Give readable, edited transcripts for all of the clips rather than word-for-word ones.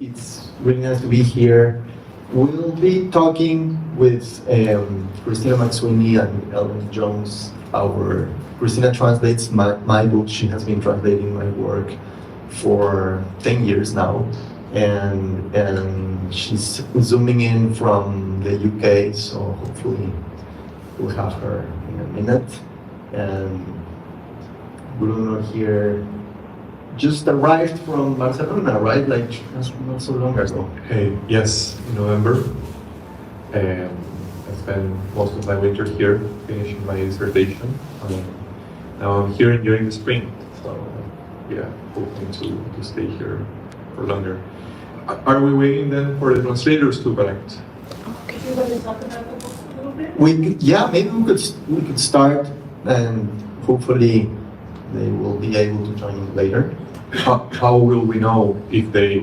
it's really nice to be here. We'll be talking with Christina MacSweeney and Ellen Jones. Christina translates my book. She has been translating my work for 10 years now, and she's zooming in from the UK, so hopefully we'll have her in a minute. And Bruno here just arrived from Barcelona, right? Like not so long ago. Hey, yes, in November. I spent most of my winter here, finishing my dissertation. Now I'm here enjoying the spring, so yeah, hoping to stay here for longer. Are we waiting then for the translators to connect? Could you want to talk about the book a little bit? Maybe we could start, and hopefully they will be able to join in later. How will we know if they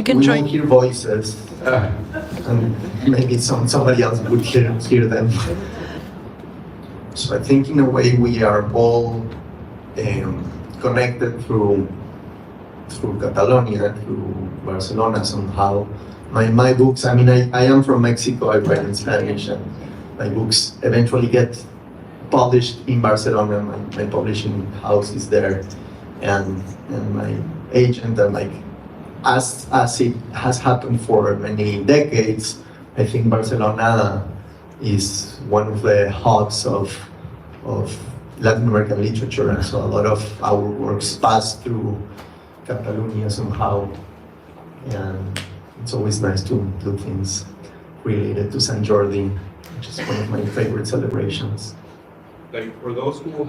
can we join. will hear voices, and maybe somebody else would hear them. So I think in a way we are all connected through Catalonia, through Barcelona somehow. My books, I mean, I am from Mexico, I write in Spanish, and my books eventually get published in Barcelona. My publishing house is there, and my agent, and like as it has happened for many decades, I think Barcelona is one of the hubs of Latin American literature, and so a lot of our works pass through Catalonia somehow, and it's always nice to do things related to Sant Jordi, which is one of my favorite celebrations. like for those who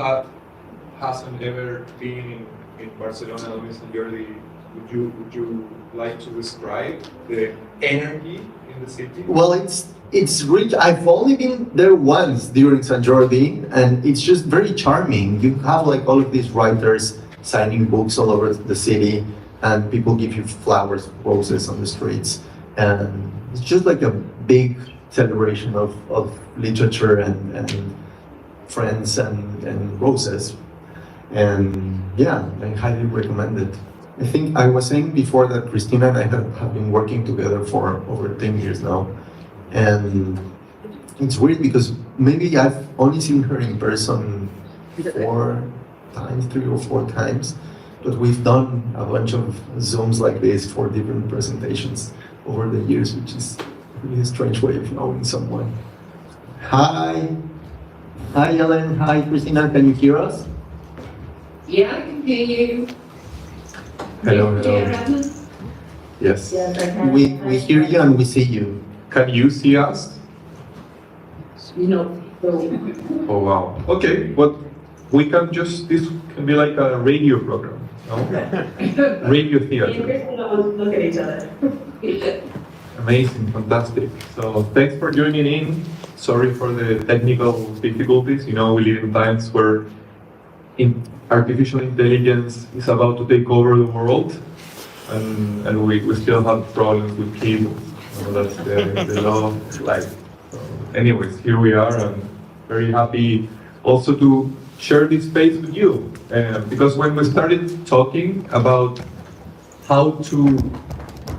hasn't ever been in Barcelona or in Sant Jordi, would you like to describe the energy in the city? Well, it's rich. I've only been there once during Sant Jordi, and it's just very charming. You have like all of these writers signing books all over the city, and people give you flowers, roses on the streets, and it's just like a big celebration of literature and friends and roses. And yeah, I highly recommend it. I think I was saying before that Christina and I have been working together for over 10 years now. And it's weird because maybe I've only seen her in person 3 or 4 times, but we've done a bunch of Zooms like this for different presentations over the years, which is a really strange way of knowing someone. Hi. Hi, Ellen. Hi, Christina. Can you hear us? Yeah, I can hear you. Hello, hello. Yeah. Yes. Yes, I can. We hear you and we see you. Can you see us? No. Oh wow. Okay, but this can be like a radio program, no? Radio theater. Look at each other. Amazing, fantastic. So thanks for joining in. Sorry for the technical difficulties. You know, we live in times where artificial intelligence is about to take over the world, and we still have problems with cables. You know, that's the law of life. So anyways, here we are, and very happy also to share this space with you. Because when we started talking about how to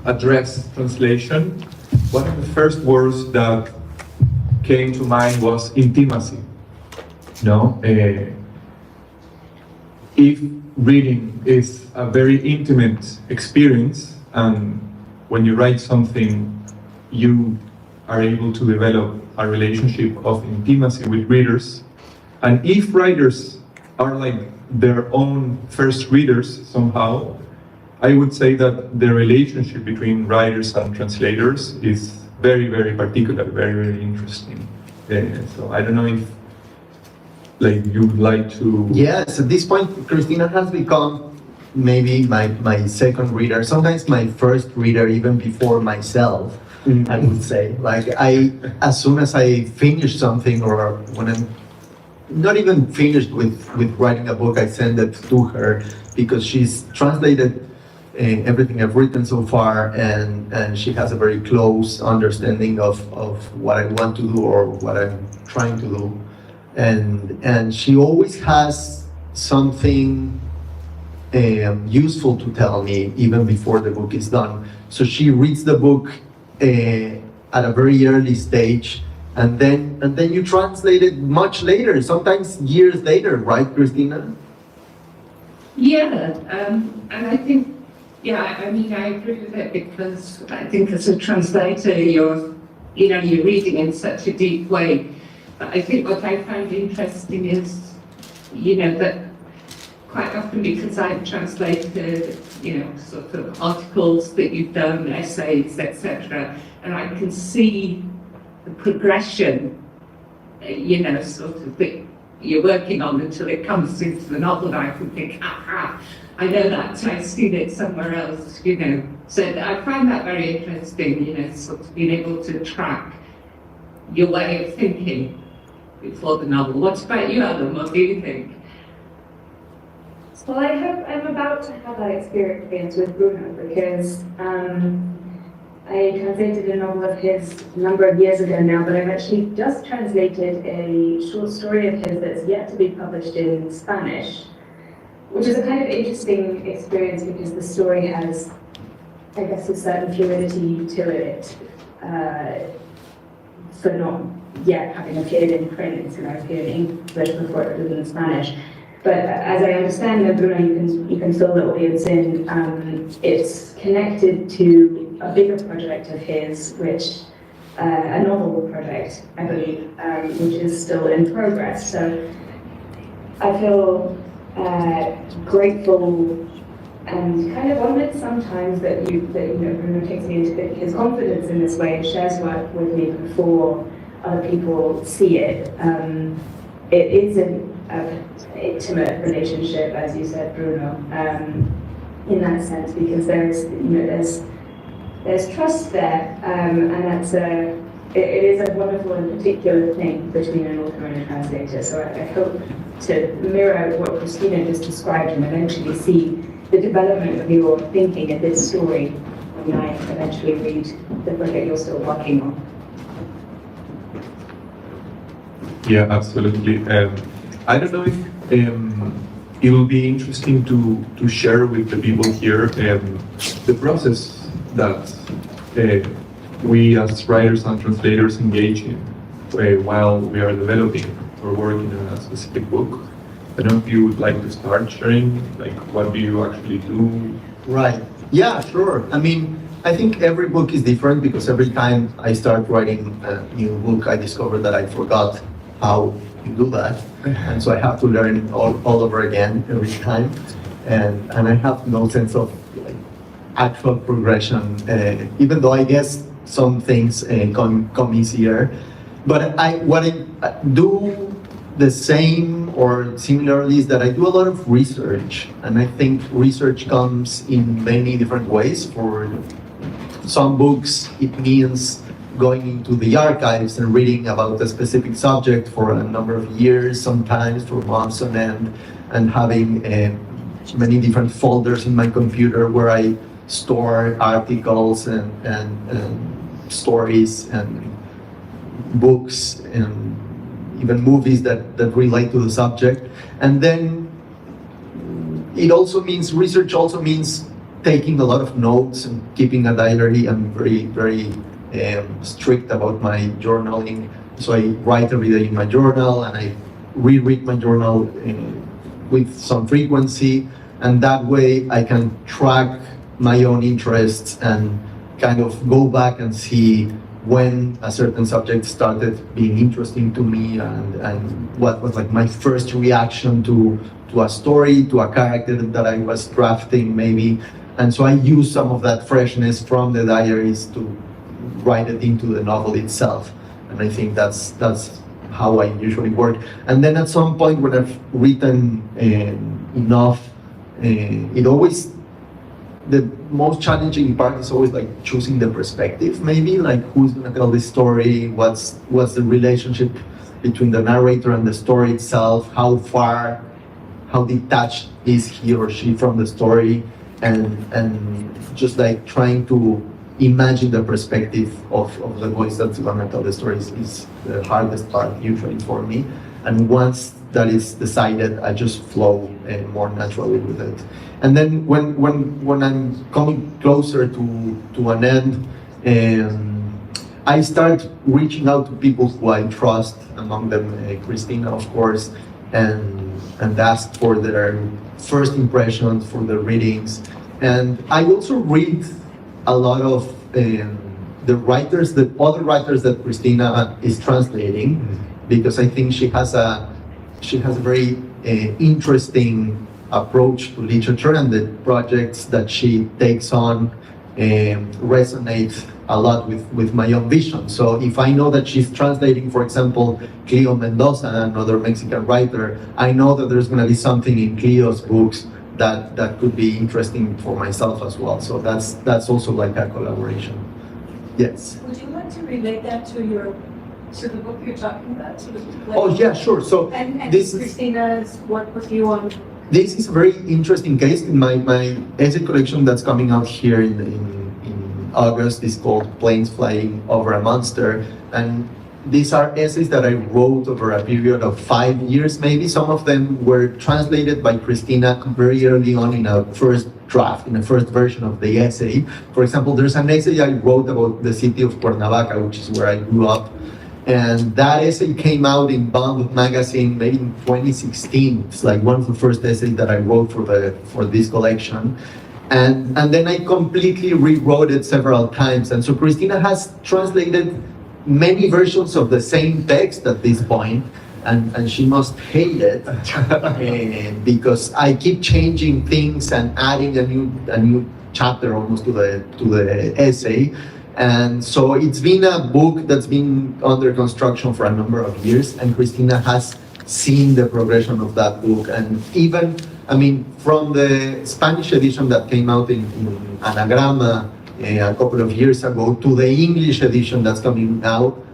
address translation, one of the first words that came to mind was intimacy. No, if reading is a very intimate experience, and when you write something, you are able to develop a relationship of intimacy with readers. And if writers are like their own first readers somehow, I would say that the relationship between writers and translators is very, very particular, very, very interesting. So I don't know if you would like to... Yes, at this point, Christina has become maybe my second reader, sometimes my first reader, even before myself, I would say. Like as soon as I finish something, or when I'm not even finished with writing a book, I send it to her, because she's translated everything I've written so far, and she has a very close understanding of what I want to do or what I'm trying to do. And she always has something useful to tell me even before the book is done. So she reads the book at a very early stage, and then you translate it much later, sometimes years later, right, Christina? Yeah, and I think, yeah, I mean, I agree with it because I think as a translator, you're reading in such a deep way. But I think what I find interesting is, that quite often because I've translated, sort of articles that you've done, essays, etc., and I can see the progression, sort of that you're working on until it comes into the novel, and I can think, aha, I know that, I've seen it somewhere else, So I find that very interesting, sort of being able to track your way of thinking before the novel. What about you, Adam? What do you think? Well, I'm about to have that experience with Bruno because I translated a novel of his a number of years ago now, but I've actually just translated a short story of his that's yet to be published in Spanish, which is a kind of interesting experience because the story has, I guess, a certain fluidity to it for not yet having appeared in print. It's going to appear in English before it was in Spanish. But as I understand that, Bruno, you can fill the audience in. It's connected to a bigger project of his, which a novel project, I believe, which is still in progress. So I feel grateful and kind of honored sometimes that Bruno takes me into his confidence in this way and shares work with me before other people see it. It is an intimate relationship, as you said, Bruno, in that sense, because there's trust there, and it is a wonderful and particular thing between an author and a translator. So I hope to mirror what Christina just described and eventually see the development of your thinking in this story when I eventually read the project you're still working on. Yeah, absolutely. I don't know if it will be interesting to share with the people here the process that we as writers and translators engage in while we are developing or working on a specific book. I don't know if you would like to start sharing, like, what do you actually do? Right. Yeah, sure. I mean, I think every book is different because every time I start writing a new book, I discover that I forgot how you do that. And so I have to learn all over again every time. And I have no sense of actual progression, even though I guess some things come easier. But what I do the same or similarly is that I do a lot of research, and I think research comes in many different ways. For some books, it means going into the archives and reading about a specific subject for a number of years, sometimes for months on end, and having many different folders in my computer where I store articles and stories and books and even movies that relate to the subject. And then research also means taking a lot of notes and keeping a diary. I'm very, very strict about my journaling. So I write every day in my journal, and I reread my journal with some frequency. And that way I can track my own interests and kind of go back and see when a certain subject started being interesting to me, and what was like my first reaction to a story, to a character that I was drafting maybe. And so I use some of that freshness from the diaries to write it into the novel itself. And I think that's how I usually work. And then at some point when I've written enough, the most challenging part is always like choosing the perspective, maybe, like who's gonna tell this story, what's the relationship between the narrator and the story itself, how detached is he or she from the story, and just like trying to imagine the perspective of the voice that's gonna tell the stories is the hardest part usually for me. And once that is decided, I just flow more naturally with it. And then when I'm coming closer to an end, I start reaching out to people who I trust, among them Christina, of course, and ask for their first impressions, for their readings. And I also read a lot of the writers, the other writers that Christina is translating, because I think she has a very interesting approach to literature, and the projects that she takes on resonate a lot with my own vision. So if I know that she's translating, for example, Cleo Mendoza, another Mexican writer, I know that there's going to be something in Cleo's books that could be interesting for myself as well. So that's also like a collaboration. Yes. Would you like to relate that to the book you're talking about? Oh yeah, sure. So And this is Christina's work with you on. This is a very interesting case. In my essay collection that's coming out here in August is called Planes Flying Over a Monster. And these are essays that I wrote over a period of 5 years maybe. Some of them were translated by Christina very early on in a first draft, in a first version of the essay. For example, there's an essay I wrote about the city of Cuernavaca, which is where I grew up. And that essay came out in Bound magazine maybe in 2016. It's like one of the first essays that I wrote for this collection. And then I completely rewrote it several times. And so Christina has translated many versions of the same text at this point, and she must hate it because I keep changing things and adding a new chapter almost to the essay. And so it's been a book that's been under construction for a number of years, and Christina has seen the progression of that book. And even, I mean, from the Spanish edition that came out in Anagrama a couple of years ago to the English edition that's coming out,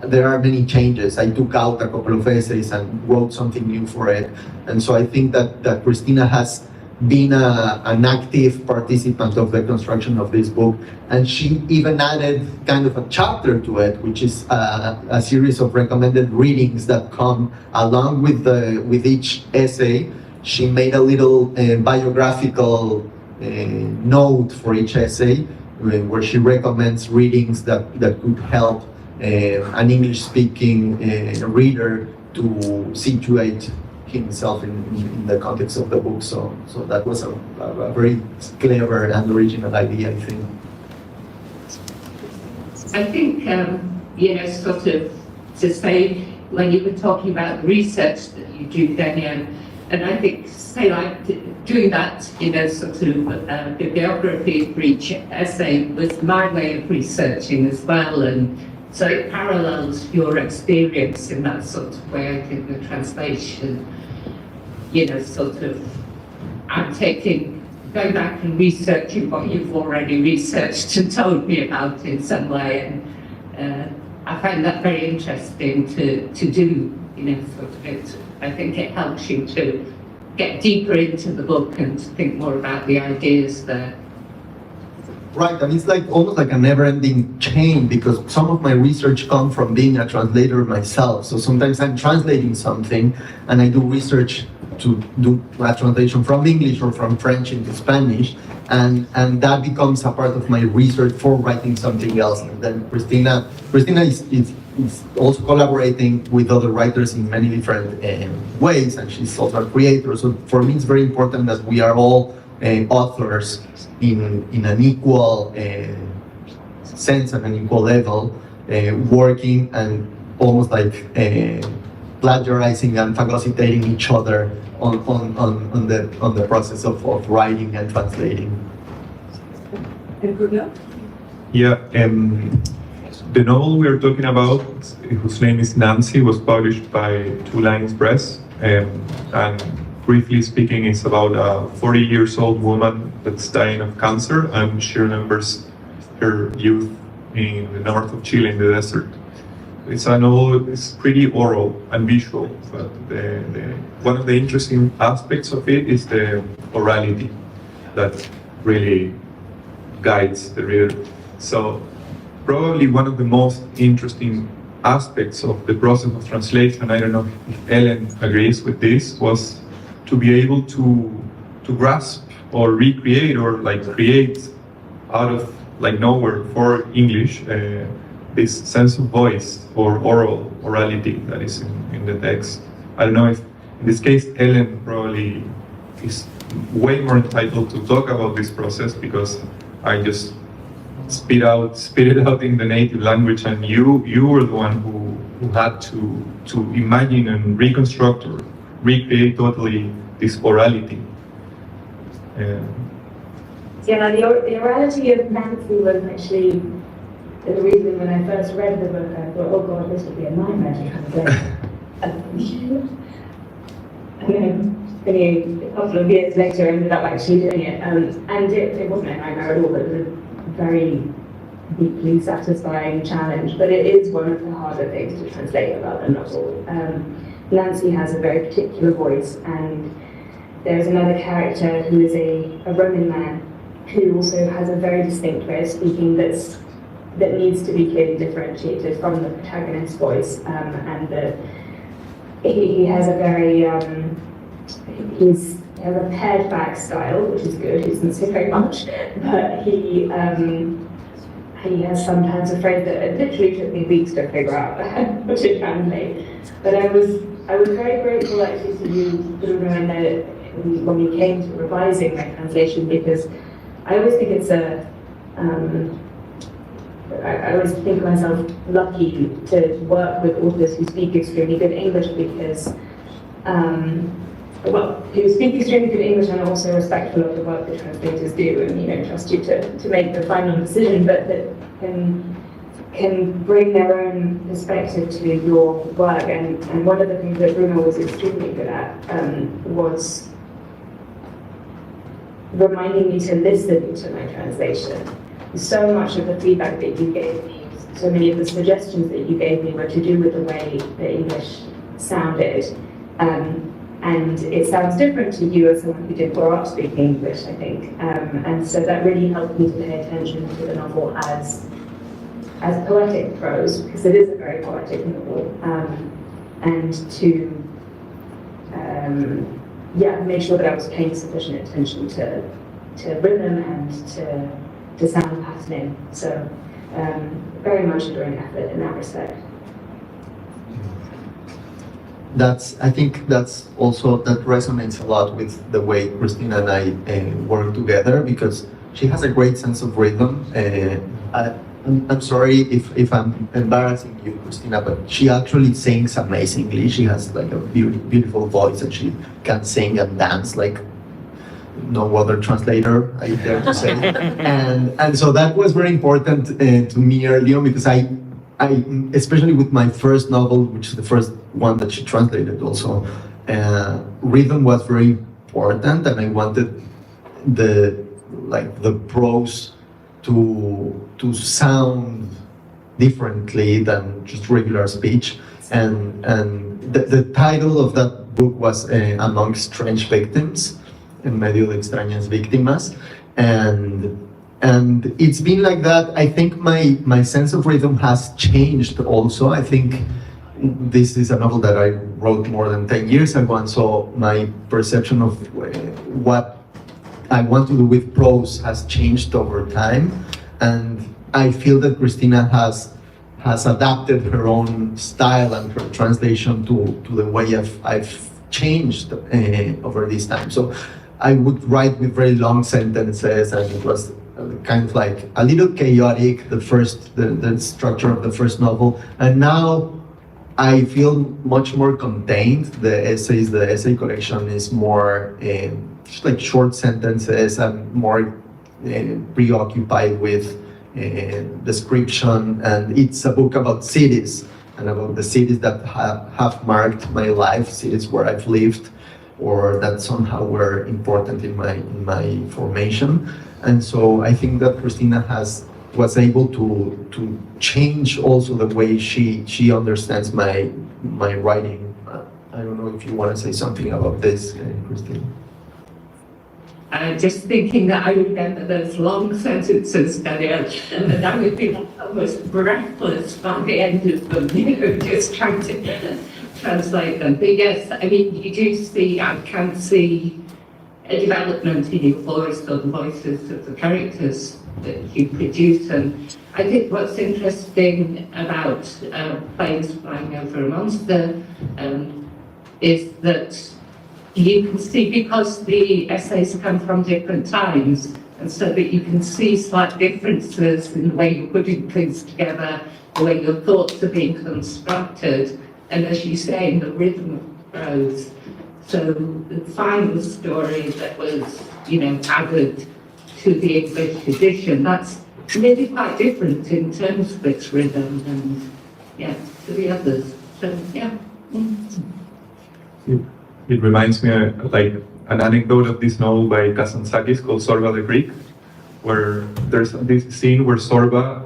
there are many changes. I took out a couple of essays and wrote something new for it. And so I think that Christina has been an active participant of the construction of this book, and she even added kind of a chapter to it, which is a series of recommended readings that come along with each essay. She made a little biographical note for each essay where she recommends readings that could help an English-speaking reader to situate himself in the context of the book. So that was a very clever and original idea, I think. I think, sort of to say, when you were talking about research that you do, Daniel, and I think, say, like doing that, sort of bibliography for each essay was my way of researching as well. And so it parallels your experience in that sort of way. I think the translation, sort of, I'm going back and researching what you've already researched and told me about in some way. And I find that very interesting to do, sort of it. I think it helps you to get deeper into the book and to think more about the ideas there. Right, and it's like almost like a never-ending chain, because some of my research comes from being a translator myself. So sometimes I'm translating something and I do research to do a translation from English or from French into Spanish, and that becomes a part of my research for writing something else. And then Christina is also collaborating with other writers in many different ways, and she's also a creator. So for me, it's very important that we are all authors in an equal sense and an equal level, working and almost like plagiarizing and phagocytating each other on the process of writing and translating. And Bruno? Yeah, the novel we are talking about, whose name is Nancy, was published by Two Lines Press, and briefly speaking, it's about a 40-year-old woman that's dying of cancer, and she remembers her youth in the north of Chile in the desert. It's a novel, it's pretty oral and visual, but one of the interesting aspects of it is the orality that really guides the reader. So probably one of the most interesting aspects of the process of translation, I don't know if Ellen agrees with this, was to be able to grasp or recreate or like create out of like nowhere for English this sense of voice or orality that is in the text. I don't know if in this case Ellen probably is way more entitled to talk about this process because I just spit it out in the native language, and you were the one who had to imagine and reconstruct or recreate totally this orality. Yeah, the orality of Nancy was actually the reason when I first read the book, I thought, oh God, this would be a nightmare to translate. And then only a couple of years later, I ended up actually doing it. And it wasn't a nightmare at all, it was a very deeply satisfying challenge. But it is one of the harder things to translate about a novel. Nancy has a very particular voice, and there's another character who is a Roman man who also has a very distinct way of speaking that needs to be clearly differentiated from the protagonist's voice, and he has a very he has a pared back style, which is good. He doesn't say very much, but he has sometimes a phrase that it literally took me weeks to figure out how to translate. But I was very grateful actually to you, Bruno, when we came to revising my translation, because I always think it's I always think myself lucky to work with authors who speak extremely good English because, who speak extremely good English and are also respectful of the work that translators do, and trust you to make the final decision, but that can bring their own perspective to your work. And one of the things that Bruno was extremely good at was reminding me to listen to my translation. So much of the feedback that you gave me, so many of the suggestions that you gave me were to do with the way the English sounded. And it sounds different to you as someone who didn't grow up speaking English, I think. And so that really helped me to pay attention to the novel as poetic prose, because it is a very poetic novel, and to make sure that I was paying sufficient attention to rhythm and to sound patterning. So very much a joint effort in that respect. I think that's also, that resonates a lot with the way Christina and I work together, because she has a great sense of rhythm. I'm sorry if I'm embarrassing you, Christina, but she actually sings amazingly. She has like a beautiful voice, and she can sing and dance like no other translator, I dare to say. and so that was very important to me early on, because I especially with my first novel, which is the first one that she translated also, rhythm was very important, and I wanted the prose to sound differently than just regular speech. And the title of that book was Among Strange Victims, En medio de extrañas víctimas, and it's been like that. I think my sense of rhythm has changed also. I think this is a novel that I wrote more than 10 years ago, and so my perception of what I want to do with prose has changed over time, and I feel that Christina has adapted her own style and her translation to the way I've changed over this time. So I would write with very long sentences, and it was kind of like a little chaotic, the structure of the first novel, and now I feel much more contained. The essay collection is more just like short sentences. I'm more preoccupied with description, and it's a book about cities, and about the cities that have marked my life, cities where I've lived, or that somehow were important in my formation. And so I think that Christina was able to change also the way she understands my writing. I don't know if you want to say something about this, Christina. Just thinking that I remember those long sentences, Daniel, and I would be almost breathless by the end of them, just trying to translate them. But yes, I mean, you do see, I can see a development in your voice or the voices of the characters that you produce. And I think what's interesting about Planes Flying Over a Monster is that you can see, because the essays come from different times, and so that you can see slight differences in the way you're putting things together, the way your thoughts are being constructed, and as you say, in the rhythm of prose. So the final story that was, added to the English edition, that's really quite different in terms of its rhythm and, to the others. So, yeah. It reminds me like an anecdote of this novel by Kazantzakis called Sorba the Greek, where there's this scene where Sorba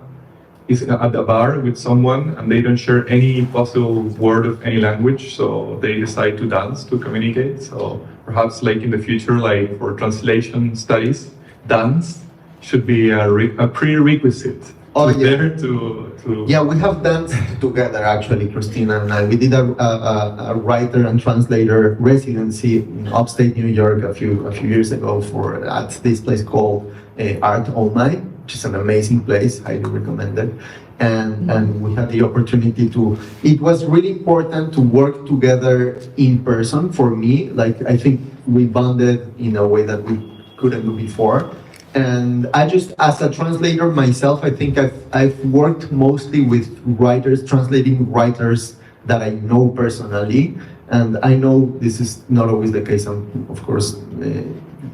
is at a bar with someone and they don't share any possible word of any language, so they decide to dance to communicate. So perhaps like in the future, like for translation studies, dance should be a prerequisite. Oh, It's yeah. better to Yeah, we have danced together actually, Christina and I. We did a writer and translator residency in upstate New York a few years ago at this place called Art Online, which is an amazing place, highly recommended. And we had the opportunity to. It was really important to work together in person for me. Like I think we bonded in a way that we couldn't do before. And I just, as a translator myself, I think I've worked mostly with writers, translating writers that I know personally. And I know this is not always the case. Of course,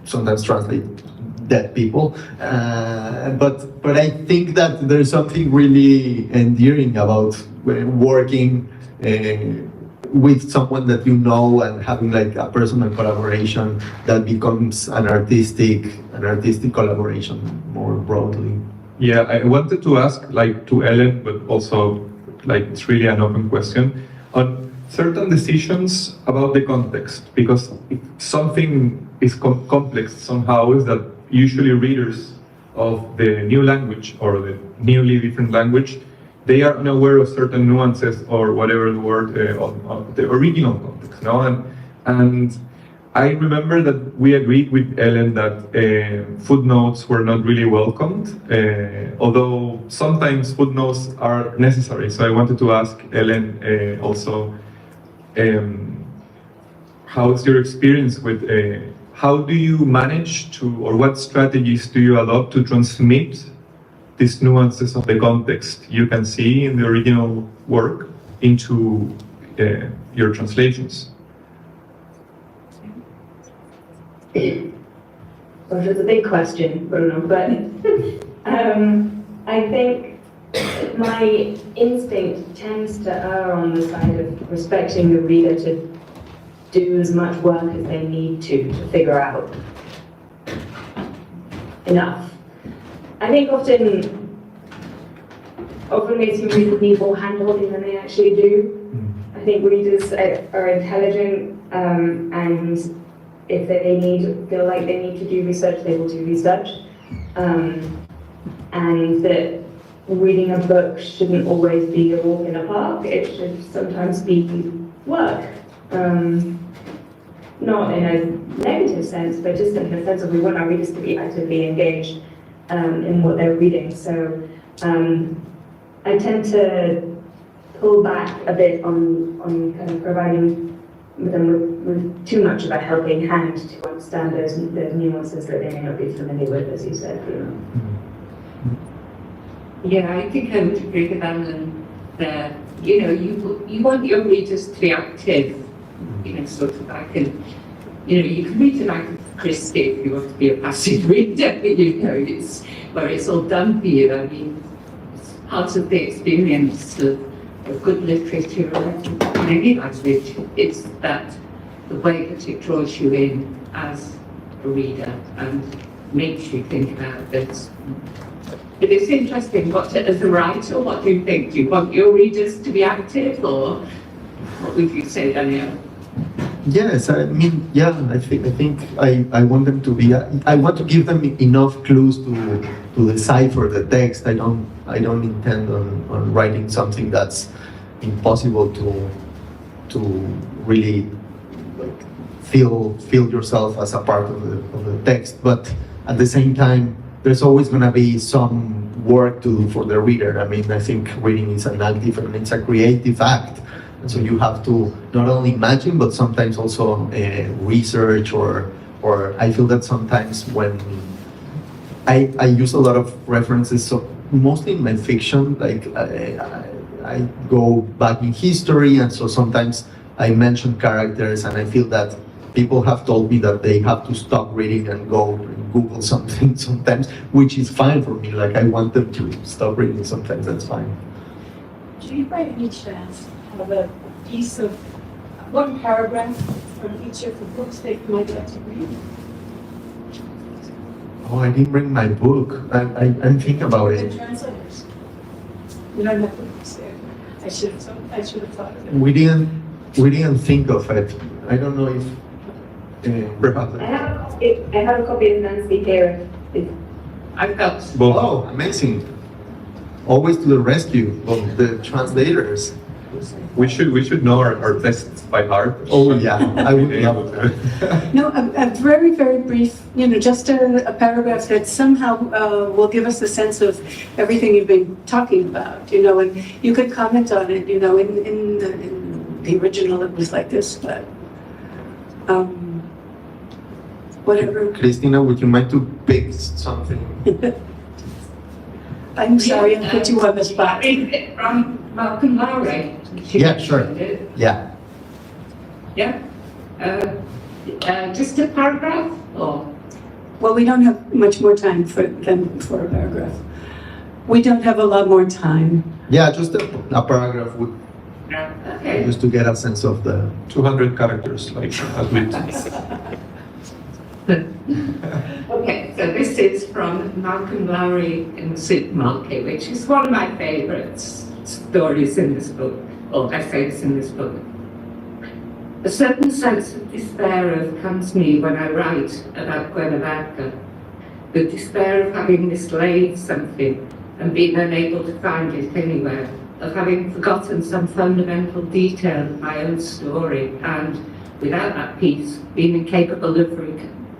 sometimes translate dead people. But I think that there's something really endearing about working with someone that you know and having like a personal collaboration that becomes an artistic collaboration more broadly. Yeah, I wanted to ask like to Ellen, but also like it's really an open question on certain decisions about the context, because if something is complex somehow, is that usually readers of the new language or the newly different language, they are unaware of certain nuances or whatever the word of the original context, no? And I remember that we agreed with Ellen that footnotes were not really welcomed, although sometimes footnotes are necessary. So I wanted to ask Ellen also, how's your experience with, how do you manage to, or what strategies do you adopt to transmit these nuances of the context you can see in the original work into your translations? Well, it's a big question, Bruno, but I think my instinct tends to err on the side of respecting the reader to do as much work as they need to figure out enough. I think often makes you read need more hand-holding than they actually do. I think readers are intelligent, and if feel like they need to do research, they will do research. And that reading a book shouldn't always be a walk in a park. It should sometimes be work. Not in a negative sense, but just in the sense of we want our readers to be actively engaged in what they're reading. So I tend to pull back a bit on kind of providing them with too much of a helping hand to understand those nuances that they may not be familiar with, as you said, Bruno. Yeah, I think I would agree with Alan there. You want your readers to be active, sort of like, and you can read it like Christie if you want to be a passive reader, it's where it's all done for you. I mean, it's part of the experience of good literature in any language. It's that the way that it draws you in as a reader and makes you think about this. But it's interesting, as a writer, what do you think? Do you want your readers to be active, or what would you say, Daniel? Yes, I mean, yeah, I think I want them to be. I want to give them enough clues to decipher the text. I don't intend on writing something that's impossible to really like feel yourself as a part of the text. But at the same time, there's always going to be some work to do for the reader. I mean, I think reading is an active and it's a creative act. And so you have to not only imagine, but sometimes also research or I feel that sometimes when I use a lot of references, so mostly in my fiction, like I go back in history, and so sometimes I mention characters, and I feel that people have told me that they have to stop reading and go and Google something sometimes, which is fine for me. Like I want them to stop reading sometimes, that's fine. Do you by any chance have a piece of one paragraph from each of the books that you might like to read? Oh, I didn't bring my book. I'm thinking about The it. translators. You don't have books there. I should have thought of it. We didn't think of it. I don't know if perhaps. I have a copy of Nancy here. I've got Both. Oh, amazing! Always to the rescue of the translators. We should know our texts by heart. Oh yeah, I would love that. No, a very, very brief, just a paragraph that somehow will give us a sense of everything you've been talking about, and you could comment on it, in the original it was like this, but whatever. Christina, would you mind to pick something? I'm sorry, I put you on the spot. Is it from Malcolm Lloret? Yeah, sure. Yeah. Yeah. Just a paragraph, or? Well, we don't have much more time than for a paragraph. We don't have a lot more time. Yeah, just a paragraph would Okay. just to get a sense of the. 200 characters, like as we. Okay, so this is from Malcolm Lloret in the Supermarket, which is one of my favourite stories in this book, or essays in this book. A certain sense of despair comes to me when I write about Cuernavaca. The despair of having mislaid something and being unable to find it anywhere, of having forgotten some fundamental detail of my own story and, without that piece, being incapable of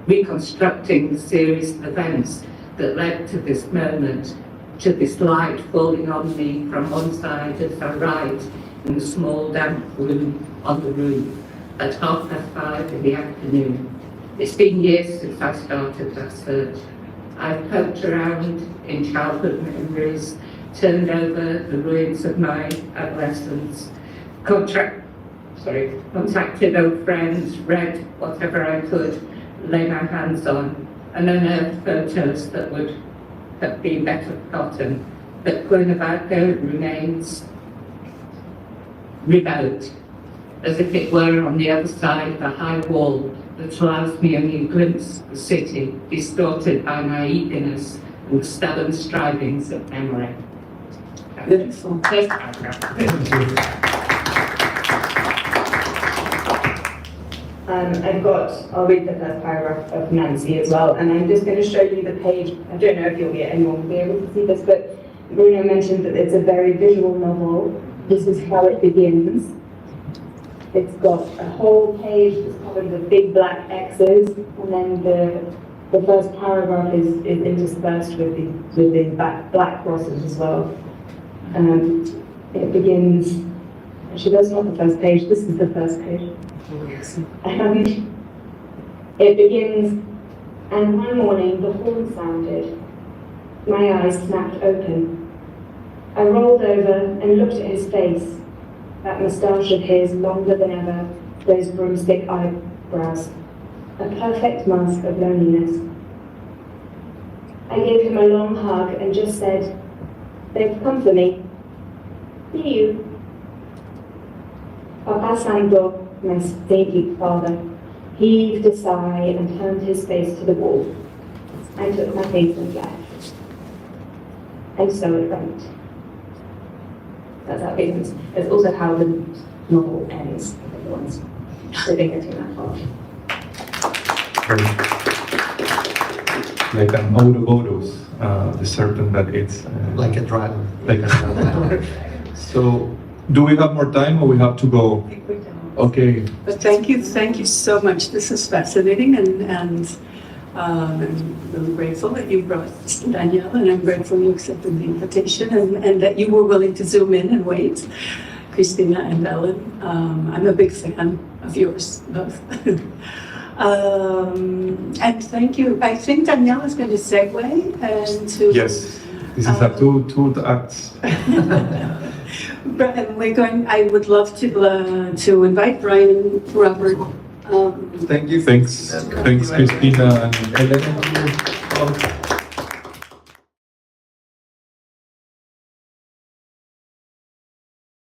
reconstructing the series of events that led to this moment, to this light falling on me from one side as I write in the small damp room on the roof at 5:30 in the afternoon. It's been years since I started that search. I've poked around in childhood memories, turned over the ruins of my adolescence, contacted old friends, read whatever I could lay my hands on, and unearthed photos that would have been better forgotten. But Cuernavaca remains remote, as if it were on the other side of a high wall that allows me only a glimpse of the city, distorted by my eagerness and the stubborn strivings of memory. Beautiful. First paragraph. I'll read the first paragraph of Nancy as well, and I'm just going to show you the page. I don't know if anyone will be able to see this, but Bruno mentioned that it's a very visual novel. This is how it begins. It's got a whole page that's covered with big black X's, and then the first paragraph is interspersed with the black crosses as well. It begins, actually that's not the first page, this is the first page. It begins, and one morning the horn sounded. My eyes snapped open. I rolled over and looked at his face, that moustache of his longer than ever, those broomstick eyebrows, a perfect mask of loneliness. I gave him a long hug and just said, "They've come for me. Do you?" Papa Santo, my stately father, heaved a sigh and turned his face to the wall. I took my face and left. And so it went. That's how it ends. It's also how the novel ends. living into that world. Like an Ouroboros, the serpent that eats. Like a dragon. Like a dragon. So, do we have more time or we have to go? I think we can. Okay. But thank you so much. This is fascinating, and I'm really grateful that you brought Daniel, and I'm grateful you accepted the invitation, and that you were willing to zoom in and wait, Christina and Ellen. I'm a big fan of yours both. And thank you. I think Daniel is going to segue into... Yes, this is a two acts. And I would love to invite Brian, Robert. Thank you. Thanks, Christina and Ellen.